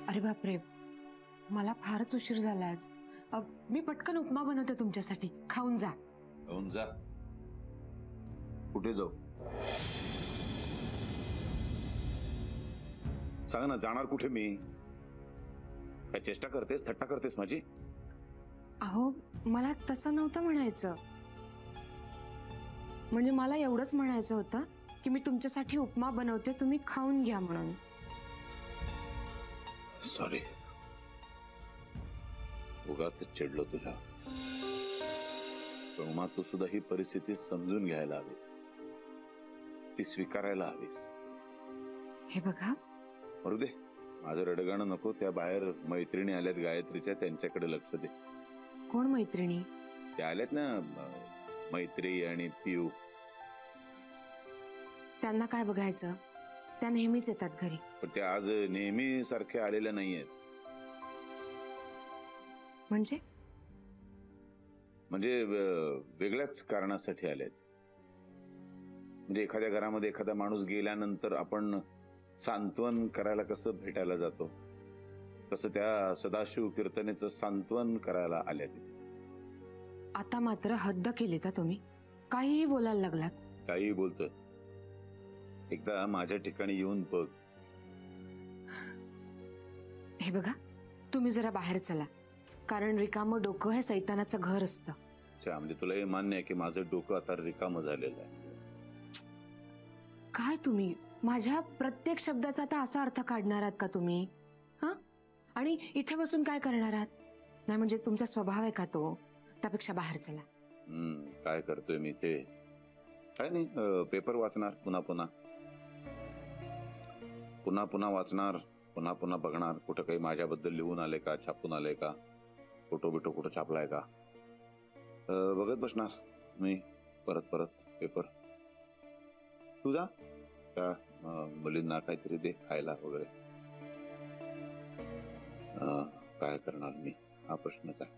अरे बापरे, मला फारच उशीर झाला आज. मी पटकन उपमा बनवते तुमच्यासाठी, खाऊन जा. खाऊन जा? कुठे जाऊ? सांग ना, जाणार कुठे मी? काय चेष्टा करतेस, थट्टा करतेस माझी? अहो, मला तसं नव्हतं म्हणायचं. म्हणजे मला एवढंच म्हणायचं होतं की मी तुमच्यासाठी उपमा बनवते, तुम्ही खाऊन घ्या म्हणून. सॉरी, उगाच चिडलो तुला. पण उमा, तू सुद्धा ही परिस्थिती समजून घ्यायला हवीस, ती स्वीकारायला हवीस. हे बघा, मरू दे, माझं रडगाणं नको. त्या बाहेर मैत्रिणी आल्यात गायत्रीच्या, त्यांच्याकडे लक्ष दे. कोण मैत्रिणी? त्या आल्यात ना, मैत्री आणि पियू. त्यांना काय बघायचं, त्या नेहमीच येतात घरी. पण त्या आज नेहमी सारख्या आलेल्या नाहीयेत. म्हणजे वेगळ्याच कारणासाठी आलेत. म्हणजे एखाद्या घरामध्ये एखादा माणूस गेल्यानंतर आपण सांत्वन करायला कसं भेटायला जातो, तसं त्या सदाशिव कीर्तनेचं सांत्वन करायला आल्या तिथे. आता मात्र हद्द केली का तुम्ही? काहीही बोलायला लागलात. काहीही बोलतोय? एकदा माझ्या ठिकाणी येऊन बघ. हे बघा, तुम्ही जरा बाहेर चला, कारण रिकामं डोकं हे सैतानाचं घर असतं. अच्छा, म्हणजे तुला हे मान्य आहे की माझं डोकं आता रिकामं झालेलं आहे? काय तुम्ही माझ्या प्रत्येक शब्दाचा आता असा अर्थ काढणार आहात का तुम्ही? हा, आणि इथे बसून काय करणार आहात? नाही म्हणजे तुमचा स्वभाव आहे का तो? त्यापेक्षा बाहेर चला. काय करतोय मी ते? काय नाही, पेपर वाचणार पुन्हा पुन्हा वाचणार, पुन्हा पुन्हा बघणार कुठं काही माझ्याबद्दल लिहून आले का, छापून आले का, फोटो बिटो कुठं छापलाय का, बघत बसणार मी परत परत पेपर. तू जा, त्या मुलींना काहीतरी दे खायला वगैरे. काय करणार मी, हा प्रश्नच आहे.